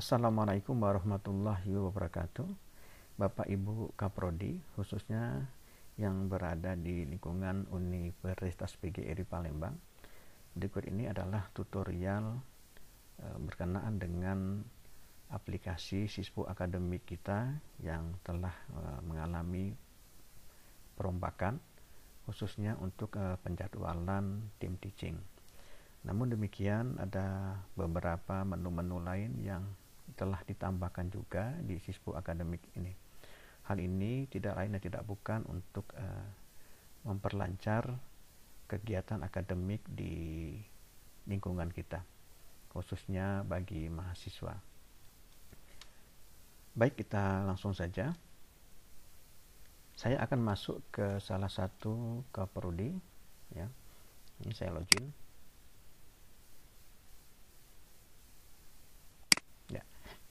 Assalamualaikum warahmatullahi wabarakatuh. Bapak Ibu Kaprodi, khususnya yang berada di lingkungan Universitas PGRI Palembang. Berikut ini adalah tutorial berkenaan dengan aplikasi Sispo Akademik kita yang telah mengalami perombakan, khususnya untuk penjadwalan tim teaching. Namun demikian, ada beberapa menu-menu lain yang telah ditambahkan juga di Sispo Akademik ini. Hal ini tidak lain dan tidak bukan untuk memperlancar kegiatan akademik di lingkungan kita, khususnya bagi mahasiswa. Baik, kita langsung saja. Saya akan masuk ke salah satu Kaprodi, ya. Ini saya login.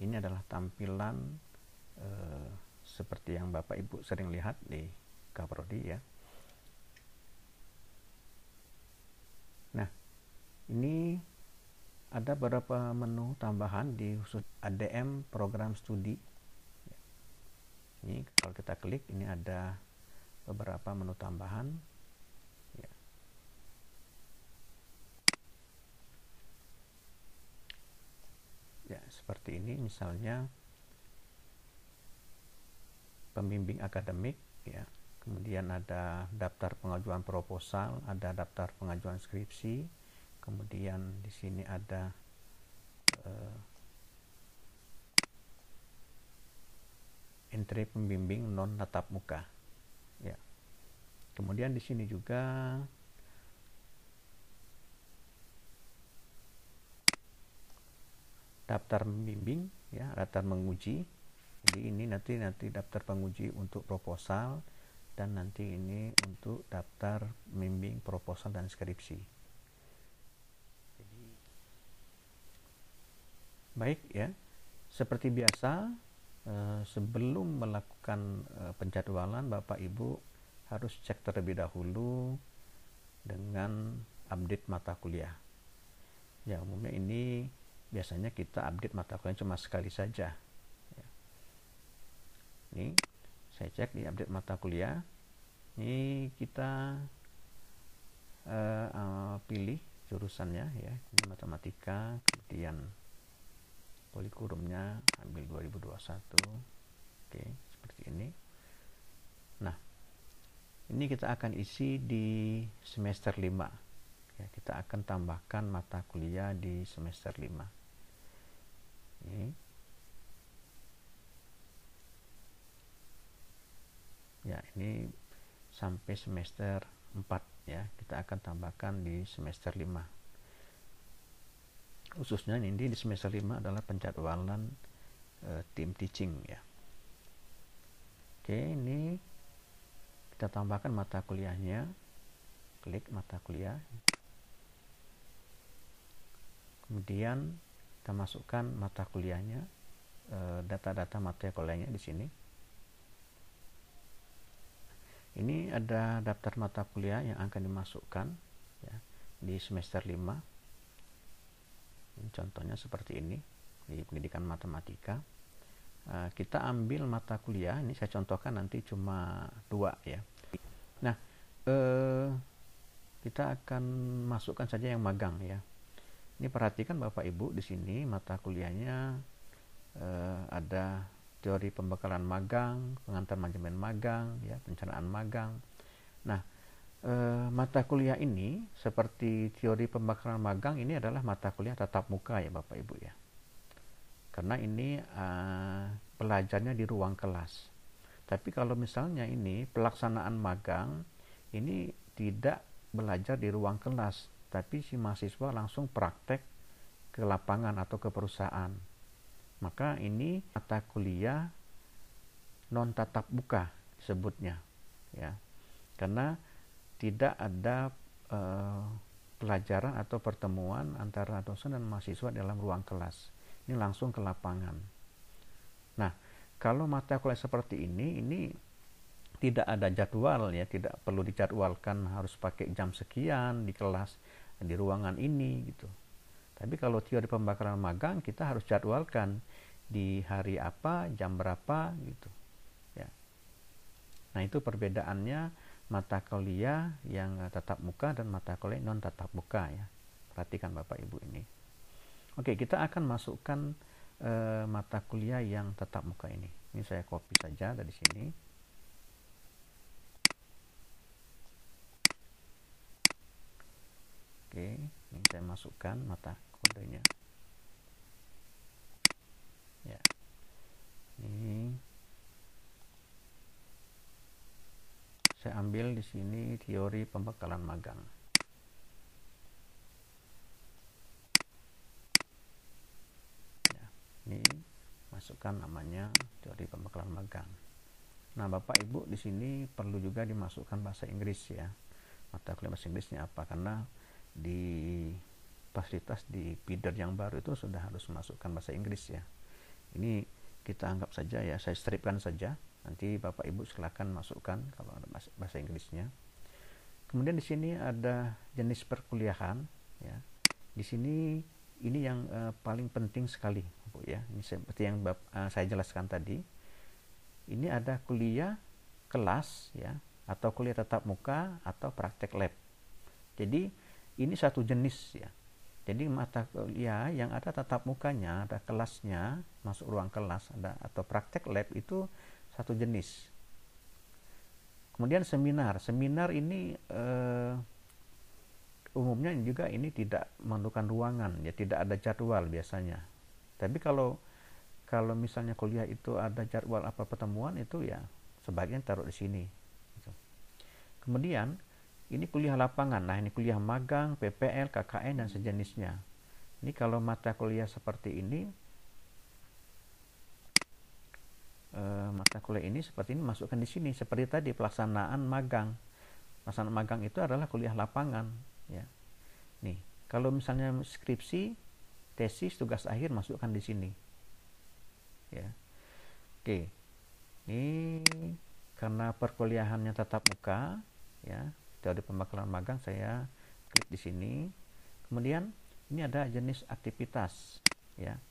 Ini adalah tampilan seperti yang Bapak Ibu sering lihat di Kaprodi, ya. Nah, ini ada beberapa menu tambahan di khusus ADM program studi. Ini kalau kita klik, ini ada beberapa menu tambahan. Ya, seperti ini misalnya pembimbing akademik, ya. Kemudian ada daftar pengajuan proposal, ada daftar pengajuan skripsi, kemudian di sini ada entry pembimbing non tatap muka, ya. Kemudian di sini juga daftar pembimbing, ya, daftar menguji. Jadi ini nanti daftar penguji untuk proposal, dan nanti ini untuk daftar pembimbing proposal dan skripsi. Jadi, baik, ya. Seperti biasa, sebelum melakukan penjadwalan, Bapak Ibu harus cek terlebih dahulu dengan update mata kuliah. Ya, umumnya ini biasanya kita update mata kuliah cuma sekali saja. Ini saya cek di update mata kuliah. Ini kita pilih jurusannya, ya. Ini matematika, kemudian kurikulumnya ambil 2021. Oke, seperti ini. Nah, ini kita akan isi di semester 5. Ya, kita akan tambahkan mata kuliah di semester 5. Ini. Ya, ini sampai semester 4, ya. Kita akan tambahkan di semester 5. Khususnya ini di semester 5 adalah penjadwalan tim teaching, ya. Oke, ini kita tambahkan mata kuliahnya. Klik mata kuliah. Kemudian kita masukkan mata kuliahnya, data-data mata kuliahnya di sini. Ini ada daftar mata kuliah yang akan dimasukkan, ya, di semester 5. Ini contohnya seperti ini di pendidikan matematika. Kita ambil mata kuliah, ini saya contohkan nanti cuma 2, ya. Nah, kita akan masukkan saja yang magang, ya. Ini perhatikan Bapak Ibu, di sini mata kuliahnya ada teori pembekalan magang, pengantar manajemen magang, ya, perencanaan magang. Nah, mata kuliah ini seperti teori pembekalan magang ini adalah mata kuliah tatap muka, ya Bapak Ibu, ya. Karena ini pelajarnya di ruang kelas. Tapi kalau misalnya ini pelaksanaan magang, ini tidak belajar di ruang kelas, tapi si mahasiswa langsung praktek ke lapangan atau ke perusahaan. Maka ini mata kuliah non tatap muka disebutnya, ya. Karena tidak ada pelajaran atau pertemuan antara dosen dan mahasiswa dalam ruang kelas. Ini langsung ke lapangan. Nah, kalau mata kuliah seperti ini tidak ada jadwal, ya, tidak perlu dijadwalkan harus pakai jam sekian di kelas, di ruangan ini, gitu. Tapi kalau teori pembakaran magang kita harus jadwalkan. di hari apa, jam berapa gitu ya. Nah, itu perbedaannya mata kuliah yang tatap muka dan mata kuliah non tatap muka ya. Perhatikan Bapak Ibu ini. Oke, kita akan masukkan mata kuliah yang tatap muka ini. Ini saya copy saja dari sini. Oke, ini saya masukkan mata kodenya. Ya, ini saya ambil di sini teori pembekalan magang. Ya, ini masukkan namanya teori pembekalan magang. Nah, Bapak Ibu di sini perlu juga dimasukkan bahasa Inggris ya. Mata kuliah bahasa Inggrisnya apa? Karena di fasilitas di feeder yang baru itu sudah harus masukkan bahasa Inggris ya. Ini kita anggap saja ya, saya stripkan saja. Nanti Bapak Ibu silakan masukkan kalau ada bahasa Inggrisnya. Kemudian di sini ada jenis perkuliahan ya. Di sini ini yang paling penting sekali Bu ya. Ini seperti yang saya jelaskan tadi. Ini ada kuliah kelas ya, atau kuliah tatap muka atau praktek lab. Jadi ini satu jenis ya. Jadi mata kuliah yang ada tatap mukanya, ada kelasnya, masuk ruang kelas, ada atau praktek lab itu satu jenis. Kemudian seminar. Seminar ini umumnya juga ini tidak memerlukan ruangan, ya tidak ada jadwal biasanya. Tapi kalau misalnya kuliah itu ada jadwal apa pertemuan itu ya sebagian taruh di sini. Kemudian ini kuliah lapangan. Nah, ini kuliah magang, PPL, KKN dan sejenisnya. Ini kalau mata kuliah seperti ini, mata kuliah ini seperti ini masukkan di sini. Seperti tadi pelaksanaan magang. Pelaksanaan magang itu adalah kuliah lapangan. Ya. Nih, kalau misalnya skripsi, tesis, tugas akhir masukkan di sini. Ya. Oke. Ini karena perkuliahannya tatap muka, ya. Teori pembekalan magang saya klik di sini. Kemudian ini ada jenis aktivitas, ya.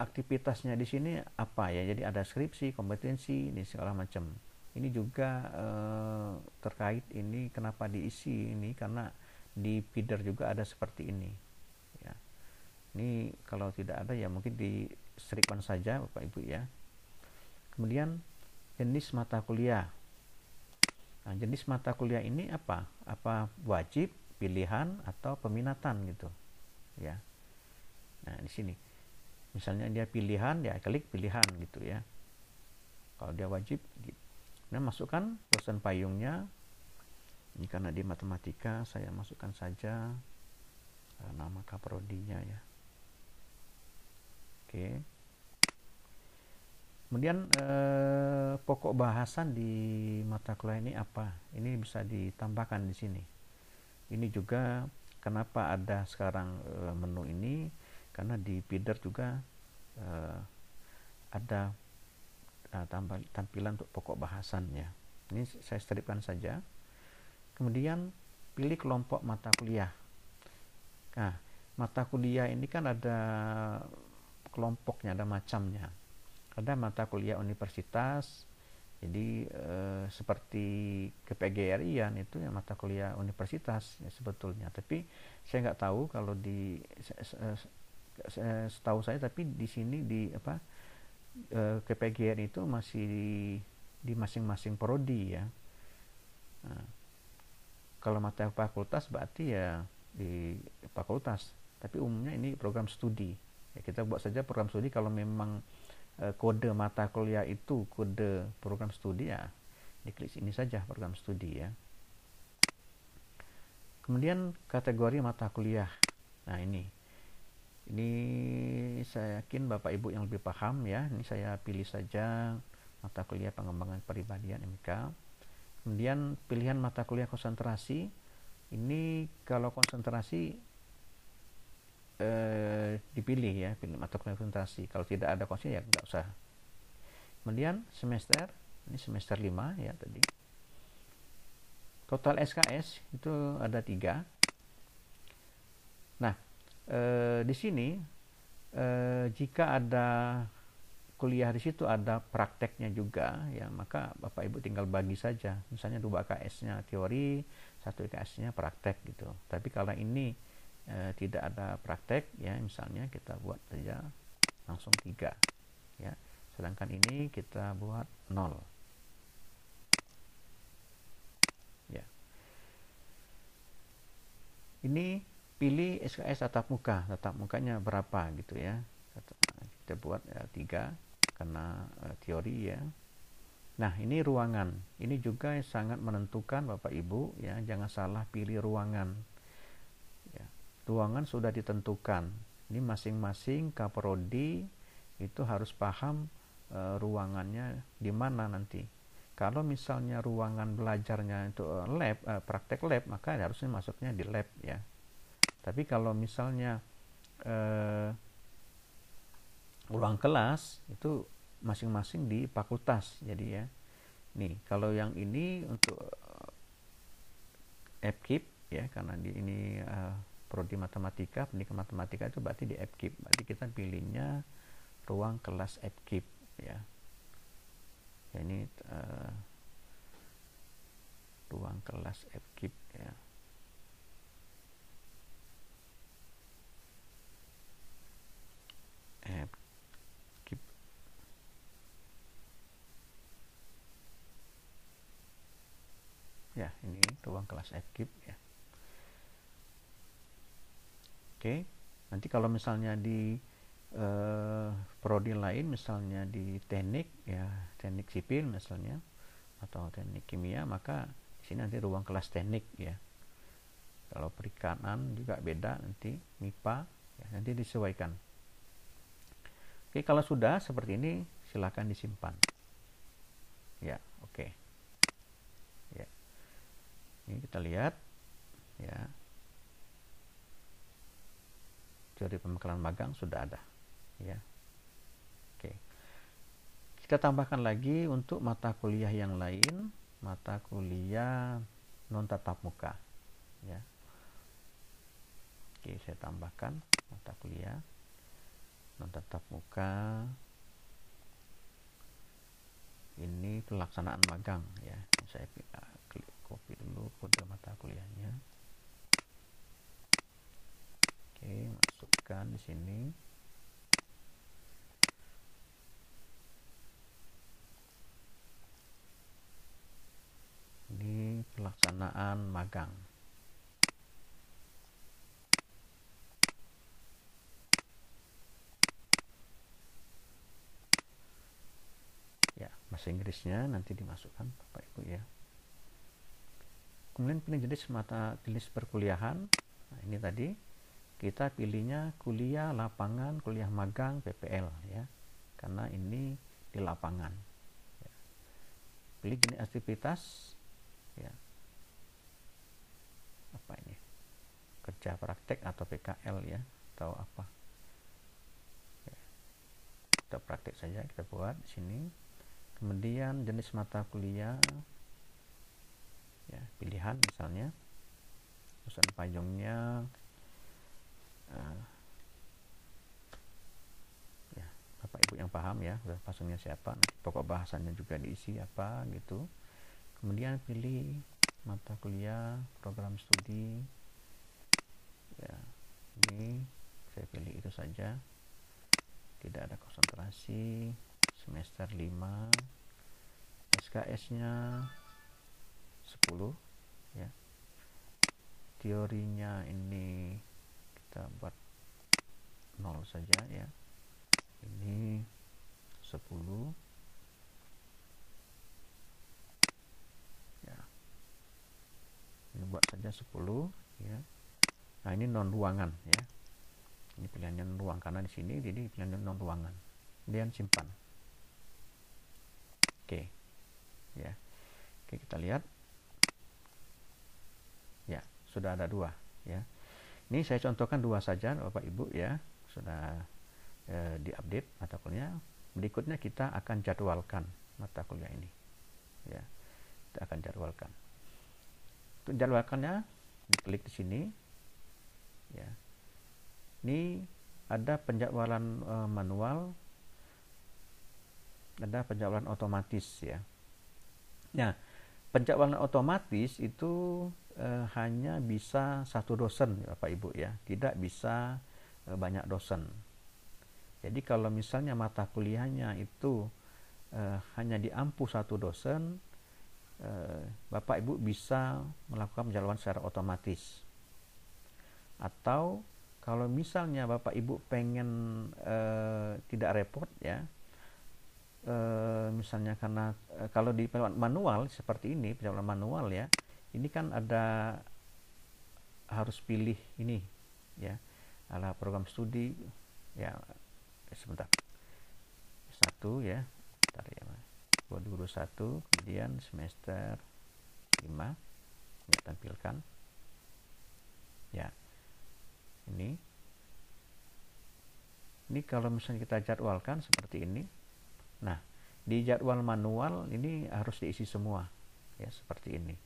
Aktivitasnya di sini apa ya? Jadi ada skripsi, kompetensi, ini segala macam. Ini juga terkait ini kenapa diisi ini karena di feeder juga ada seperti ini. Ya. Ini kalau tidak ada ya mungkin di stripkan saja Bapak Ibu ya. Kemudian jenis mata kuliah. Nah, jenis mata kuliah ini apa? Apa wajib, pilihan, atau peminatan gitu, ya. Nah, di sini, misalnya dia pilihan, dia klik pilihan gitu ya. Kalau dia wajib, gitu. Nah, masukkan dosen payungnya. Ini karena di matematika, saya masukkan saja nama kaprodinya ya. Oke. Kemudian pokok bahasan di mata kuliah ini apa? Ini bisa ditambahkan di sini. Ini juga kenapa ada sekarang menu ini? Karena di feeder juga ada tampilan untuk pokok bahasannya. Ini saya stripkan saja. Kemudian pilih kelompok mata kuliah. Nah, mata kuliah ini kan ada kelompoknya, ada macamnya. Ada mata kuliah universitas, jadi seperti KPGRI-an itu ya mata kuliah universitas ya sebetulnya. Tapi saya nggak tahu kalau di setahu saya, tapi di sini di apa KPGRI itu masih di masing-masing prodi ya. Nah, kalau mata fakultas berarti ya di fakultas. Tapi umumnya ini program studi. Ya, kita buat saja program studi kalau memang kode mata kuliah itu kode program studi ya diklik ini saja program studi ya. Kemudian kategori mata kuliah. Nah, ini saya yakin Bapak Ibu yang lebih paham ya. Ini saya pilih saja mata kuliah pengembangan kepribadian MK. Kemudian pilihan mata kuliah konsentrasi. Ini kalau konsentrasi dipilih ya, pilih mata kuliah konsentrasi. Kalau tidak ada konsentrasi ya nggak usah. Kemudian semester, ini semester 5 ya tadi. Total SKS itu ada 3. Nah, di sini jika ada kuliah di situ ada prakteknya juga ya, maka Bapak Ibu tinggal bagi saja, misalnya 2 KS-nya teori, 1 KS-nya praktek gitu. Tapi kalau ini tidak ada praktek ya, misalnya kita buat saja langsung 3 ya, sedangkan ini kita buat 0 ya. Ini pilih SKS tatap mukanya berapa gitu ya, kita buat ya 3 karena teori ya. Nah, ini ruangan. Ini juga sangat menentukan Bapak Ibu ya, jangan salah pilih ruangan. Ya, ruangan sudah ditentukan. Ini masing-masing kaprodi itu harus paham ruangannya di mana nanti. Kalau misalnya ruangan belajarnya itu lab, praktek lab, maka harusnya masuknya di lab ya. Tapi kalau misalnya ruang kelas itu masing-masing di fakultas. Jadi ya, nih kalau yang ini untuk EPKIP ya, karena di ini prodi matematika, pendidikan matematika itu berarti di EPKIP. Berarti kita pilihnya ruang kelas EPKIP ya. Ya ini ruang kelas EPKIP ya. Ya, ini ruang kelas EPKIP ya. Oke, nanti kalau misalnya di prodi lain, misalnya di teknik ya, teknik sipil misalnya atau teknik kimia, maka di sini nanti ruang kelas teknik ya. Kalau perikanan juga beda, nanti MIPA ya, nanti disesuaikan. Oke, kalau sudah seperti ini silakan disimpan ya. Oke ya, ini kita lihat ya, teori pembekalan magang sudah ada ya. Oke, kita tambahkan lagi untuk mata kuliah yang lain, mata kuliah non tatap muka ya. Oke, saya tambahkan mata kuliah non tatap muka. Ini pelaksanaan magang ya. Saya klik copy dulu kode mata kuliahnya. Oke, masukkan di sini. Ini pelaksanaan magang. Ya, bahasa Inggrisnya nanti dimasukkan Bapak Ibu ya. Kemudian pilih jenis mata jenis perkuliahan. Nah, ini tadi kita pilihnya kuliah lapangan, kuliah magang, PPL ya. Karena ini di lapangan. Ya. Pilih jenis aktivitas ya. Apa ini? Kerja praktek atau PKL ya, atau apa? Ya. Kita praktek saja, kita buat di sini. Kemudian jenis mata kuliah ya, pilihan misalnya urusan payungnya ya, Bapak Ibu yang paham ya, udah pasungnya siapa, pokok bahasannya juga diisi apa gitu. Kemudian pilih mata kuliah program studi ya, ini saya pilih itu saja, tidak ada konsentrasi, semester 5, SKS-nya 10 ya. Teorinya ini kita buat 0 saja ya. Ini 10 ya. Ini buat saja 10 ya. Nah, ini non ruangan ya. Ini pilihannya non ruang karena di sini jadi pilihannya non ruangan. Kemudian simpan. Oke. Ya. Oke, kita lihat. Ya, sudah ada 2 ya. Ini saya contohkan 2 saja Bapak Ibu ya. Sudah diupdate mata kuliah. Berikutnya kita akan jadwalkan mata kuliah ini ya. Kita akan jadwalkan. Untuk jadwalkannya diklik di sini ya. Ini ada penjadwalan manual, ada penjadwalan otomatis ya. Nah, penjadwalan otomatis itu hanya bisa satu dosen Bapak Ibu ya, tidak bisa banyak dosen. Jadi kalau misalnya mata kuliahnya itu hanya diampu satu dosen, Bapak Ibu bisa melakukan penjadwalan secara otomatis. Atau kalau misalnya Bapak Ibu pengen tidak repot ya, misalnya karena kalau di manual seperti ini, penjadwalan manual ya, ini kan ada harus pilih ini ya, ala program studi ya, sebentar, satu ya, bentar ya, 2021, kemudian semester 5 ya, tampilkan ya. Ini kalau misalnya kita jadwalkan seperti ini. Nah, di jadwal manual ini harus diisi semua ya, seperti ini.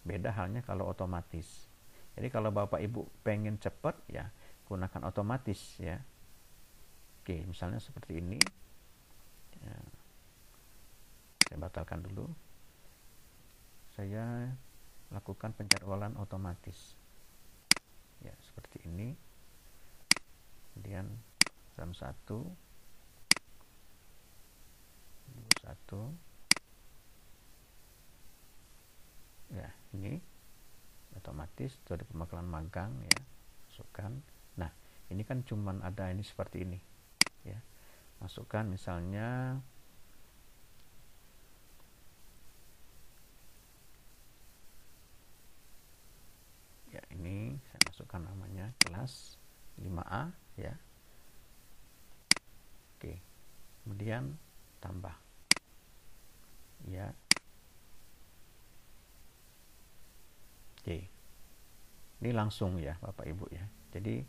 Beda halnya kalau otomatis. Jadi kalau Bapak Ibu pengen cepat ya, gunakan otomatis ya. Oke, misalnya seperti ini ya, saya batalkan dulu, saya lakukan penjadwalan otomatis ya, seperti ini. Kemudian jam 1 ya, ini otomatis dari pembekalan magang ya, masukkan. Nah, ini kan cuman ada ini seperti ini ya, masukkan misalnya ya, ini saya masukkan namanya kelas 5A ya. Oke, kemudian tambah ya. Oke, ini langsung ya Bapak Ibu ya. Jadi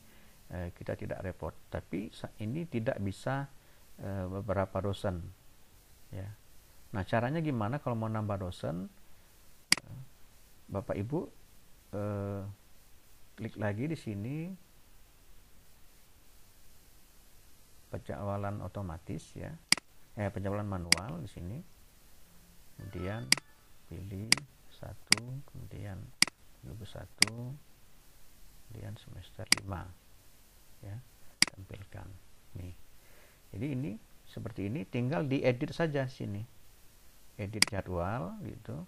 kita tidak repot, tapi ini tidak bisa beberapa dosen ya. Nah, caranya gimana kalau mau nambah dosen? Bapak Ibu klik lagi di sini penjadwalan otomatis ya, penjadwalan manual di sini, kemudian pilih satu, kemudian 21, kemudian semester 5 ya, tampilkan nih. Jadi ini seperti ini, tinggal diedit saja sini, edit jadwal gitu.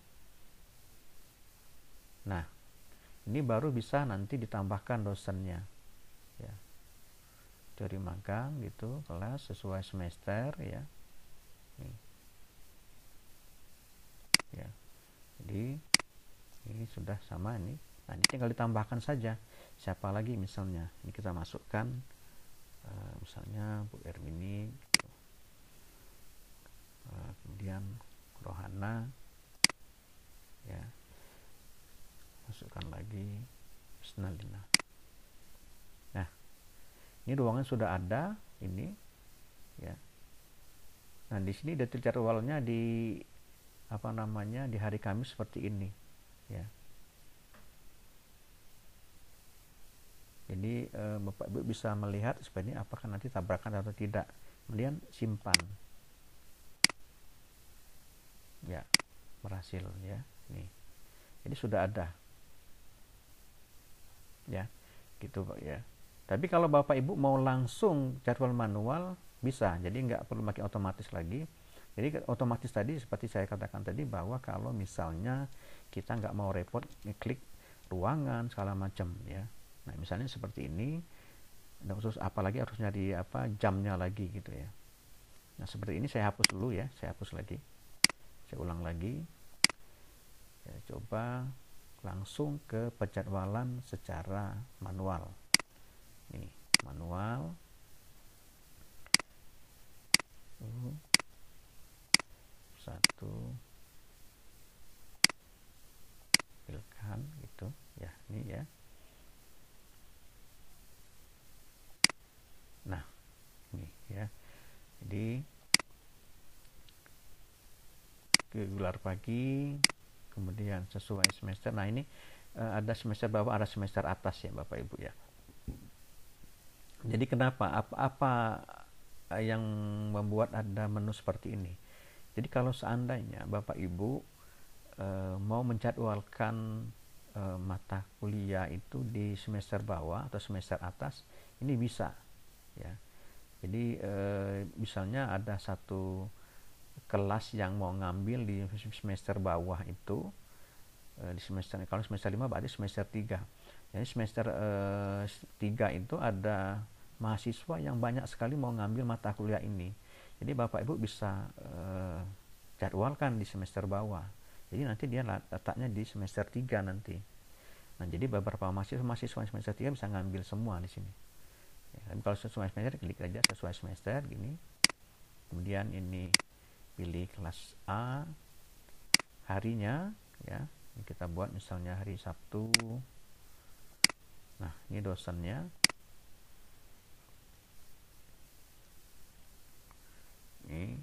Nah, ini baru bisa nanti ditambahkan dosennya ya, teori magang gitu, kelas sesuai semester ya. Nih. Ya, jadi ini sudah sama ini. Nah, ini tinggal ditambahkan saja siapa lagi misalnya. Ini kita masukkan misalnya Bu Ermini gitu. Kemudian Rohana ya, masukkan lagi Snalina. Nah, ini ruangan sudah ada ini ya. Nah, di sini detail jadwalnya di apa namanya, di hari Kamis seperti ini ya. Jadi Bapak Ibu bisa melihat sebenarnya apakah nanti tabrakan atau tidak. Kemudian simpan ya, berhasil ya. Nih, jadi sudah ada ya, gitu Pak ya. Tapi kalau Bapak Ibu mau langsung jadwal manual bisa, jadi nggak perlu pakai otomatis lagi. Jadi otomatis tadi seperti saya katakan tadi, bahwa kalau misalnya kita nggak mau repot ngeklik ruangan segala macam ya. Nah, misalnya seperti ini, ada khusus apalagi harus nyari apa jamnya lagi gitu ya. Nah, seperti ini saya hapus dulu ya, saya hapus lagi, saya ulang lagi, saya coba langsung ke penjadwalan secara manual. Ini manual, satu, pilihkan gitu ya, ini ya. Nah, ini ya, jadi gelar pagi, kemudian sesuai semester. Nah, ini ada semester bawah, ada semester atas ya Bapak Ibu ya. Jadi kenapa? Apa yang membuat ada menu seperti ini? Jadi kalau seandainya Bapak Ibu mau menjadwalkan mata kuliah itu di semester bawah atau semester atas, ini bisa ya. Jadi misalnya ada satu kelas yang mau ngambil di semester bawah itu, di semester, kalau semester 5 berarti semester 3. Jadi semester 3 itu ada mahasiswa yang banyak sekali mau ngambil mata kuliah ini. Jadi Bapak Ibu bisa jadwalkan di semester bawah. Jadi nanti dia letaknya di semester 3 nanti. Nah, jadi beberapa mahasiswa semester 3 bisa ngambil semua di sini. Ya, kalau sesuai semester, klik aja sesuai semester gini. Kemudian ini pilih kelas A, harinya ya. Kita buat misalnya hari Sabtu. Nah, ini dosennya. Ini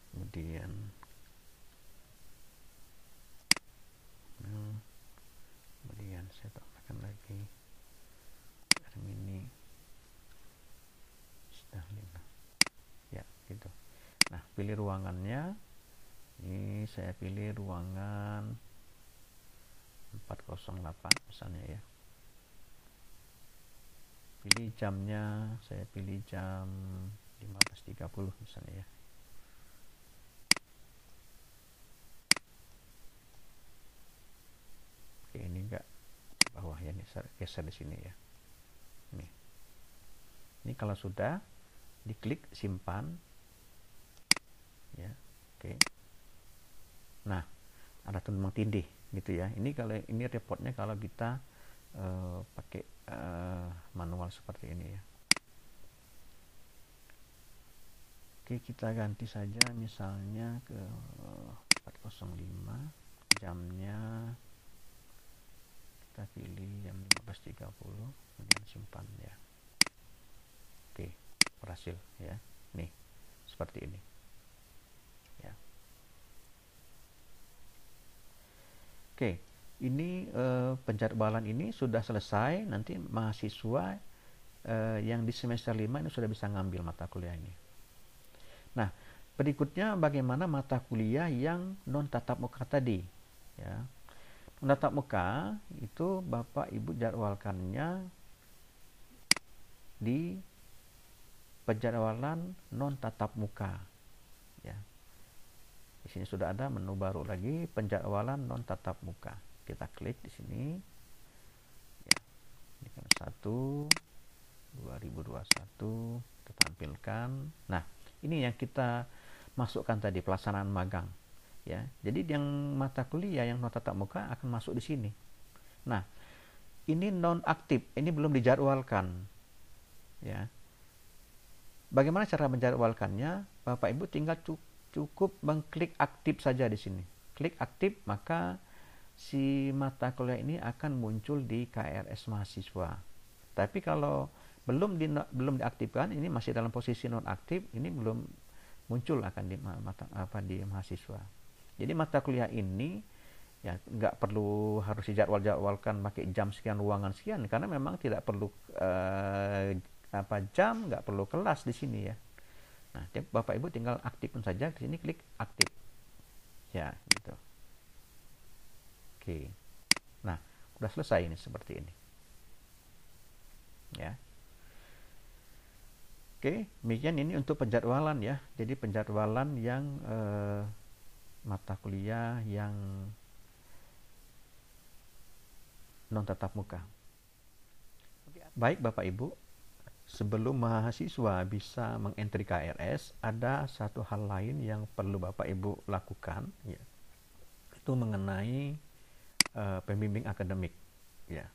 kemudian kemudian saya tambahkan lagi Hermini Stahlina ya gitu. Nah, pilih ruangannya. Ini saya pilih ruangan 408 misalnya ya. Pilih jamnya, saya pilih jam 15.30 misalnya ya. Oke, ini enggak bawah ya, ini saya geser di sini ya. Ini kalau sudah diklik simpan ya. Oke. Nah, ada tumbang tindih gitu ya. Ini kalau ini reportnya kalau kita pakai manual seperti ini ya. Oke, kita ganti saja misalnya ke 405, jamnya kita pilih jam 15.30, kemudian simpan ya. Oke, berhasil ya. Nih, seperti ini ya. Oke, ini penjadwalan ini sudah selesai. Nanti mahasiswa yang di semester 5 ini sudah bisa ngambil mata kuliah ini. Nah, berikutnya bagaimana mata kuliah yang non tatap muka tadi ya. Non tatap muka itu Bapak Ibu jadwalkannya di penjadwalan non tatap muka ya. Di sini sudah ada menu baru lagi, penjadwalan non tatap muka. Kita klik di sini ya. Ini kan 1/2021 kita tampilkan. Nah, ini yang kita masukkan tadi, pelaksanaan magang ya. Jadi yang mata kuliah yang non tatap muka akan masuk di sini. Nah, ini non aktif, ini belum dijadwalkan ya. Bagaimana cara menjadwalkannya? Bapak Ibu tinggal cukup mengklik aktif saja di sini. Klik aktif, maka si mata kuliah ini akan muncul di KRS mahasiswa. Tapi kalau belum diaktifkan, ini masih dalam posisi non aktif, ini belum muncul akan di mahasiswa. Jadi mata kuliah ini ya nggak perlu harus dijadwalkan pakai jam sekian, ruangan sekian, karena memang tidak perlu jam, nggak perlu kelas di sini ya. Nah, Bapak Ibu tinggal aktifkan saja di sini, klik aktif ya gitu. Oke, nah udah selesai ini seperti ini ya. Oke, demikian ini untuk penjadwalan ya. Jadi penjadwalan yang mata kuliah yang non tatap muka. Baik Bapak Ibu, sebelum mahasiswa bisa mengentry KRS, ada satu hal lain yang perlu Bapak Ibu lakukan ya. Itu mengenai pembimbing akademik ya.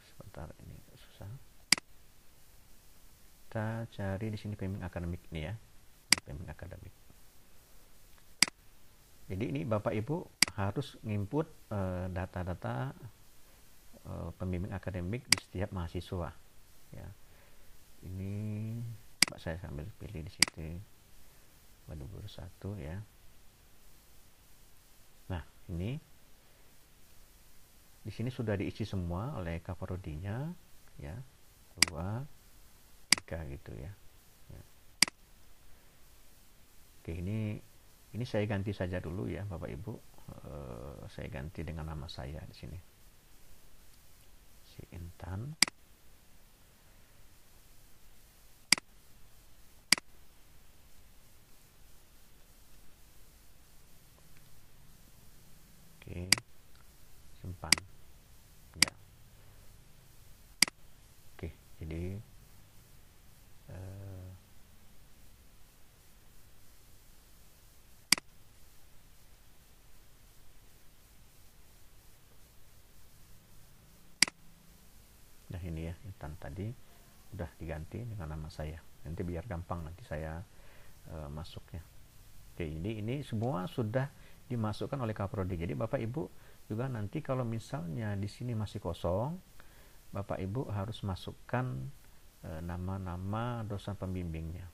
Sebentar, ini susah. Kita cari di sini pembimbing akademik nih ya. Pembimbing akademik. Jadi ini Bapak Ibu harus nginput data-data pembimbing akademik di setiap mahasiswa ya. Ini saya sambil pilih di situ 2021 ya. Nah, ini Di sini sudah diisi semua oleh kaprodinya, ya, 2, 3 gitu ya. Ya. Oke, ini saya ganti saja dulu ya Bapak Ibu. Saya ganti dengan nama saya di sini. Si Intan. Oke, simpan. Ya. Oke, jadi nah ini ya, Intan tadi udah diganti dengan nama saya. Nanti biar gampang nanti saya masuknya. Oke, ini semua sudah dimasukkan oleh kaprodi. Jadi Bapak Ibu juga nanti kalau misalnya di sini masih kosong, Bapak Ibu harus masukkan nama-nama dosen pembimbingnya.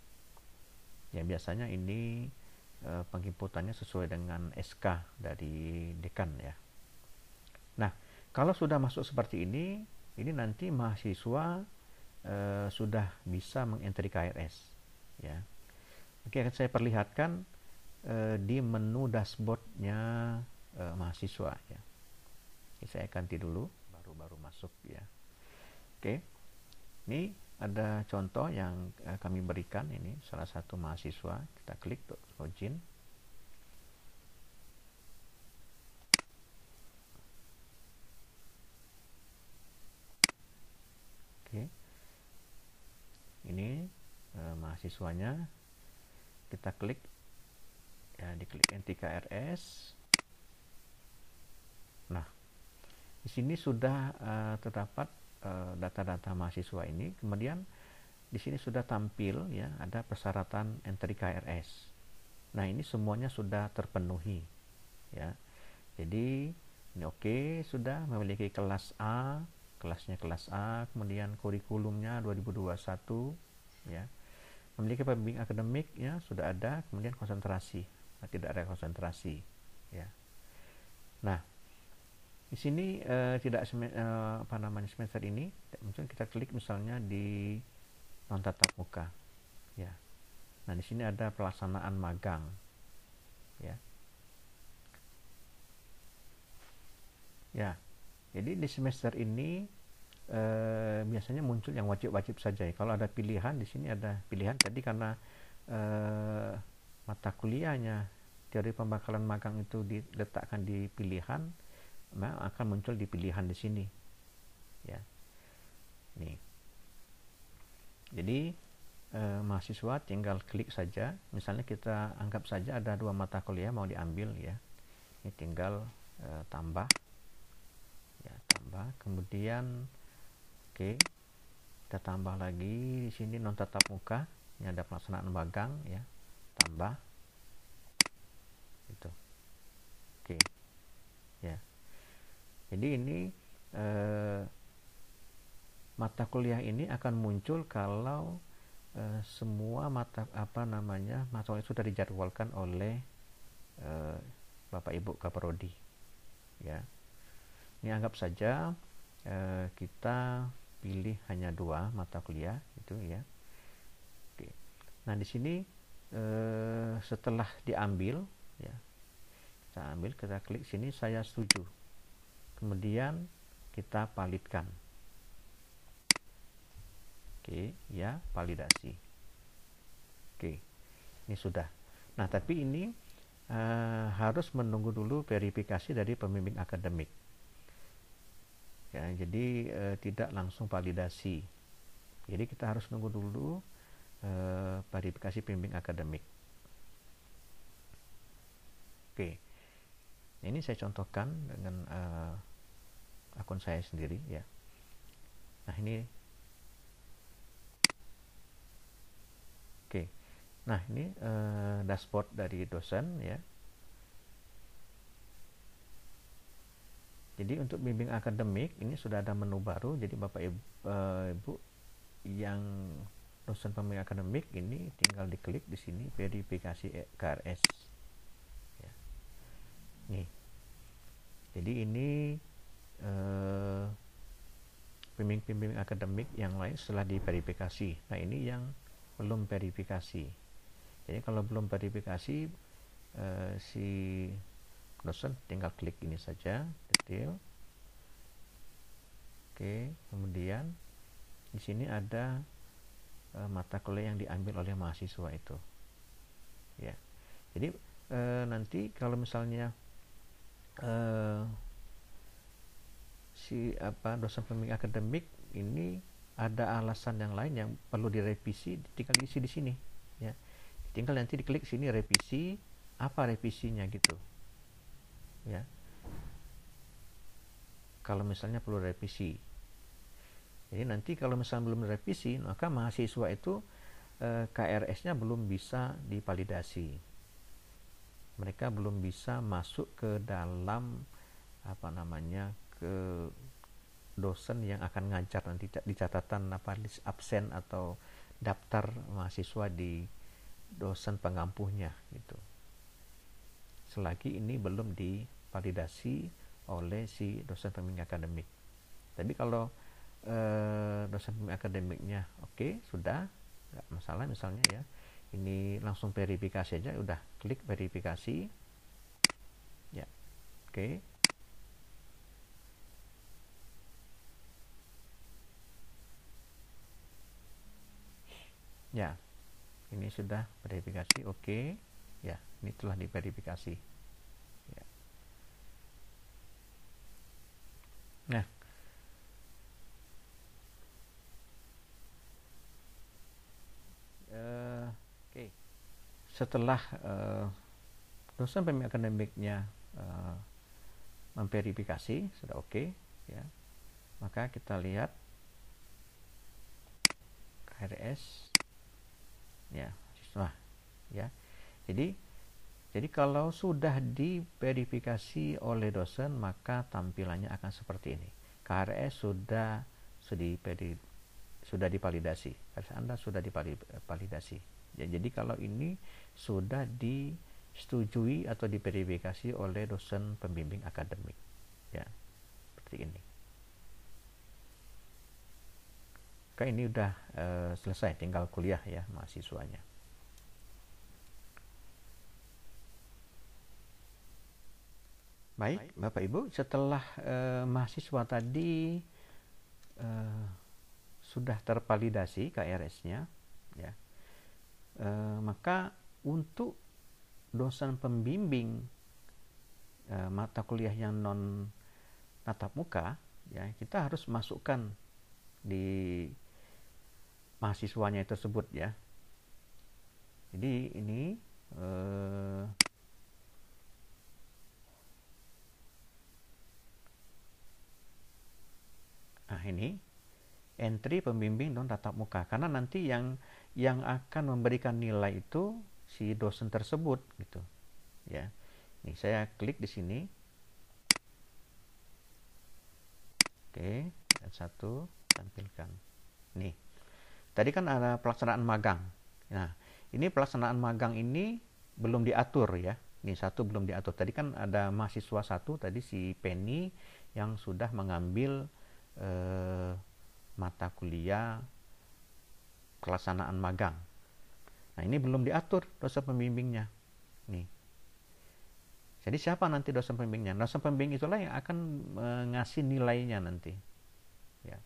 Ya biasanya ini penginputannya sesuai dengan SK dari dekan ya. Nah, kalau sudah masuk seperti ini nanti mahasiswa sudah bisa mengentry KRS ya. Oke, akan saya perlihatkan di menu dashboardnya mahasiswa ya. Oke, saya ganti dulu, baru masuk ya. Oke, ini ada contoh yang kami berikan. Ini salah satu mahasiswa, kita klik login. Oke, ini mahasiswanya, kita klik ya, diklik entry KRS. Nah, di sini sudah terdapat data-data mahasiswa ini. Kemudian di sini sudah tampil ya, ada persyaratan entry KRS. Nah, ini semuanya sudah terpenuhi ya. Jadi ini oke, sudah memiliki kelas A, kelasnya kelas A, kemudian kurikulumnya 2021 ya. Memiliki pembimbing akademik ya, sudah ada, kemudian konsentrasi. Nah, tidak ada konsentrasi ya. Nah, di sini tidak semester ini, mungkin kita klik misalnya di non tatap muka ya. Nah, di sini ada pelaksanaan magang ya. Ya, jadi di semester ini biasanya muncul yang wajib-wajib saja ya. Kalau ada pilihan, di sini ada pilihan. Tadi karena mata kuliahnya teori pembakalan magang itu diletakkan di pilihan, maka akan muncul di pilihan di sini ya. Nih, jadi mahasiswa tinggal klik saja. Misalnya kita anggap saja ada 2 mata kuliah mau diambil ya. Ini tinggal tambah ya, tambah, kemudian oke, kita tambah lagi di sini non tatap muka. Ini ada pelaksanaan magang ya, tambah itu. Oke ya. Jadi ini mata kuliah ini akan muncul kalau semua mata kuliah sudah dijadwalkan oleh Bapak Ibu Kaprodi ya. Ini anggap saja kita pilih hanya 2 mata kuliah itu ya. Oke. Nah, di sini setelah diambil ya, kita klik sini saya setuju. Kemudian kita validkan. Oke, ya, validasi. Oke, ini sudah. Nah, tapi ini harus menunggu dulu verifikasi dari pembimbing akademik. Ya, jadi tidak langsung validasi. Jadi kita harus nunggu dulu verifikasi pembimbing akademik. Oke, ini saya contohkan dengan akun saya sendiri ya. Nah, ini oke. Nah, ini dashboard dari dosen ya. Jadi untuk bimbing akademik ini sudah ada menu baru. Jadi Bapak Ibu yang dosen pembimbing akademik ini tinggal diklik di sini verifikasi KRS. Ya. Nih. Jadi ini eh, pembimbing akademik yang lain setelah diverifikasi. Nah, ini yang belum verifikasi. Jadi kalau belum verifikasi, si dosen tinggal klik ini saja, detail. Oke, kemudian di sini ada mata kuliah yang diambil oleh mahasiswa itu. Ya, jadi nanti kalau misalnya dosen pembimbing akademik ini ada alasan yang lain yang perlu direvisi, tinggal diisi di sini. Ya, tinggal nanti diklik sini revisi, apa revisinya gitu. Ya, kalau misalnya perlu revisi. Jadi nanti kalau misalnya belum direvisi, maka mahasiswa itu KRS-nya belum bisa divalidasi. Mereka belum bisa masuk ke dalam ke dosen yang akan ngajar nanti di catatan list absen atau daftar mahasiswa di dosen pengampuhnya gitu. Selagi ini belum divalidasi oleh si dosen pembimbing akademik. Tapi kalau dosen pembimbing akademiknya oke, sudah nggak masalah, misalnya ya ini langsung verifikasi aja, udah klik verifikasi ya, oke. Ya, ini sudah verifikasi, oke. Ya, ini telah diverifikasi ya. Nah, oke. Setelah dosen pembimbing akademiknya memverifikasi sudah oke ya, maka kita lihat KRS ya, siswa ya. Jadi kalau sudah diverifikasi oleh dosen, maka tampilannya akan seperti ini. KRS sudah divalidasi. KRS Anda sudah divalidasi. Ya, jadi kalau ini sudah disetujui atau diverifikasi oleh dosen pembimbing akademik. Ya, seperti ini. Oke, ini udah selesai, tinggal kuliah ya mahasiswanya. Baik, Bapak Ibu, setelah mahasiswa tadi sudah tervalidasi KRS-nya, ya, maka untuk dosen pembimbing mata kuliah yang non tatap muka, ya, kita harus masukkan di mahasiswanya tersebut ya. Jadi ini ini entry pembimbing non tatap muka, karena nanti yang akan memberikan nilai itu si dosen tersebut gitu ya. Nih saya klik di sini, oke, dan satu tampilkan. Nih tadi kan ada pelaksanaan magang. Nah ini pelaksanaan magang ini belum diatur ya. Ini satu belum diatur. Tadi kan ada mahasiswa satu tadi si Penny yang sudah mengambil mata kuliah pelaksanaan magang. Nah ini belum diatur dosen pembimbingnya. Nih. Jadi siapa nanti dosen pembimbingnya? Dosen pembimbing itulah yang akan ngasih nilainya nanti. Ya.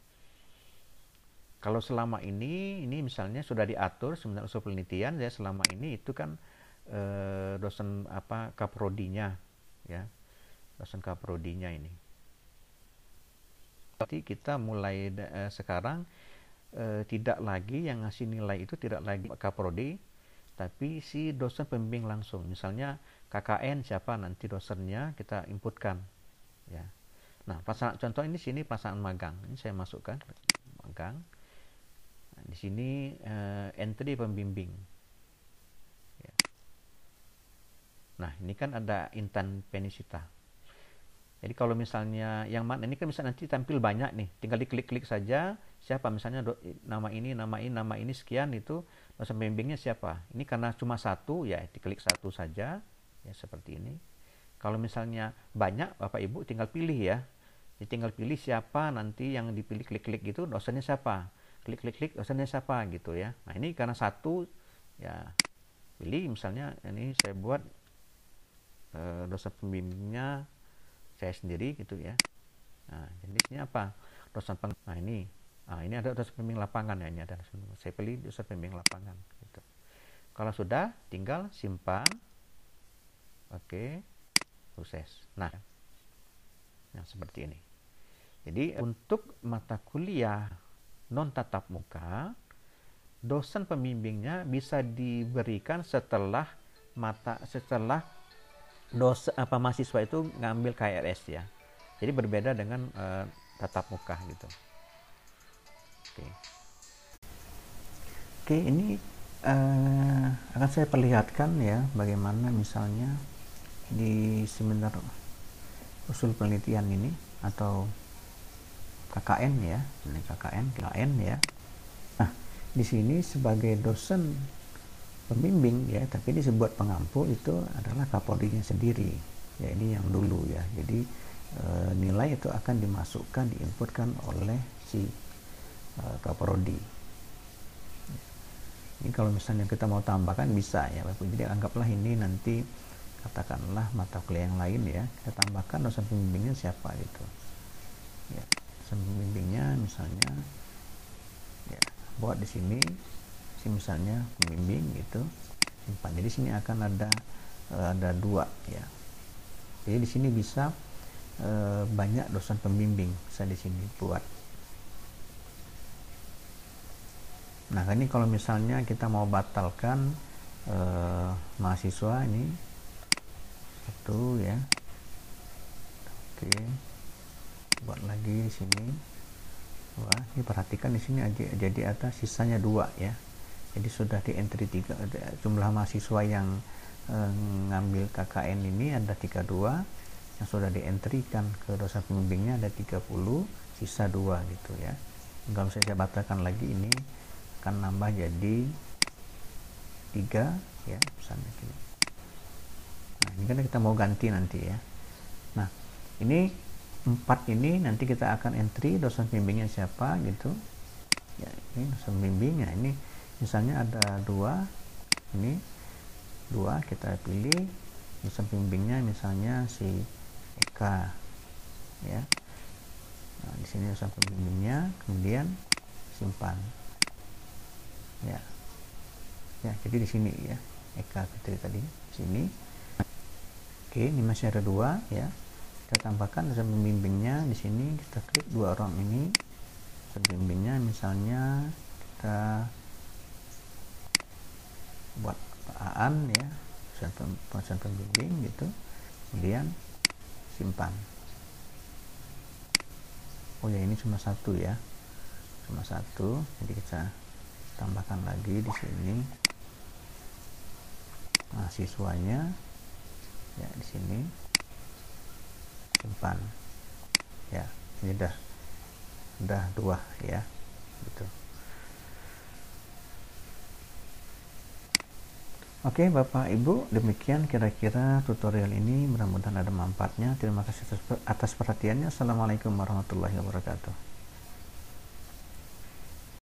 Kalau selama ini misalnya sudah diatur sebenarnya usul penelitian ya, selama ini itu kan dosen kaprodinya ya, dosen kaprodinya ini. Berarti kita mulai sekarang tidak lagi yang ngasih nilai itu tidak lagi kaprodi, tapi si dosen pembimbing langsung. Misalnya KKN siapa nanti dosennya kita inputkan ya. Nah contoh ini sini pelaksanaan magang, ini saya masukkan magang. Nah, di sini entry pembimbing ya. Nah ini kan ada Intan Penisita. Jadi kalau misalnya yang mana ini kan bisa nanti tampil banyak nih, tinggal diklik-klik saja siapa, misalnya nama ini sekian, itu dosen pembimbingnya siapa. Ini karena cuma satu ya, diklik satu saja ya, seperti ini. Kalau misalnya banyak Bapak Ibu tinggal pilih ya, Jadi tinggal pilih siapa nanti yang dipilih, klik-klik gitu dosennya siapa, klik-klik dosennya siapa gitu ya. Nah ini karena satu ya, pilih misalnya ini saya buat dosen pembimbingnya saya sendiri gitu ya. Nah jenisnya apa, dosen nah ini ada dosen pembimbing lapangan ya, ini ada saya pilih dosen pembimbing lapangan gitu. Kalau sudah tinggal simpan, oke, sukses. Nah seperti ini. Jadi untuk mata kuliah non tatap muka, dosen pembimbingnya bisa diberikan setelah mahasiswa itu ngambil KRS ya. Jadi berbeda dengan tatap muka gitu. Oke, ini akan saya perlihatkan ya bagaimana misalnya di seminar usul penelitian ini atau KKN ya, ini KKN ya. Nah, di sini sebagai dosen pembimbing ya, tapi disebut pengampu itu adalah kapolrinya sendiri. Ya ini yang dulu ya. Jadi nilai itu akan dimasukkan, diinputkan oleh si kaprodi. Ini kalau misalnya kita mau tambahkan bisa ya, Bapak. Jadi anggaplah ini nanti katakanlah mata kuliah yang lain ya, kita tambahkan dosen pembimbingnya siapa gitu. Ya, dosen pembimbingnya misalnya ya, buat di sini misalnya pembimbing gitu, simpan. Jadi sini akan ada dua ya. Jadi di sini bisa banyak dosen pembimbing saya di sini buat. Nah ini kalau misalnya kita mau batalkan mahasiswa ini satu ya, oke, buat lagi di sini. Wah, ini perhatikan di sini aja jadi atas sisanya 2 ya. Jadi sudah di entry 3, jumlah mahasiswa yang ngambil KKN ini ada 32, yang sudah di entry kan ke dosen pembimbingnya ada 30, sisa 2 gitu ya. Kalau saya batalkan lagi ini akan nambah jadi 3 ya misalnya gitu. Nah ini kan kita mau ganti nanti ya. Nah ini 4 ini nanti kita akan entry dosen pembimbingnya siapa gitu ya. Ini dosen pembimbingnya ini misalnya ada 2, ini 2 kita pilih dosen pembimbingnya misalnya si Eka ya. Nah di sini dosen pembimbingnya, kemudian simpan ya. Ya jadi di sini ya Eka Fitri tadi di sini. Oke, ini masih ada 2 ya. Kita tambahkan dosen pembimbingnya di sini, kita klik 2 orang ini. Dosen pembimbingnya misalnya kita buat Aan ya, dosen pembimbing gitu. Kemudian simpan. Oh ya ini cuma 1 ya. Cuma 1. Jadi kita tambahkan lagi di sini mahasiswanya ya, di sini simpan ya. Ini udah 2 ya gitu. Oke Bapak Ibu, demikian kira-kira tutorial ini, mudah-mudahan ada manfaatnya. Terima kasih atas perhatiannya. Assalamualaikum warahmatullahi wabarakatuh.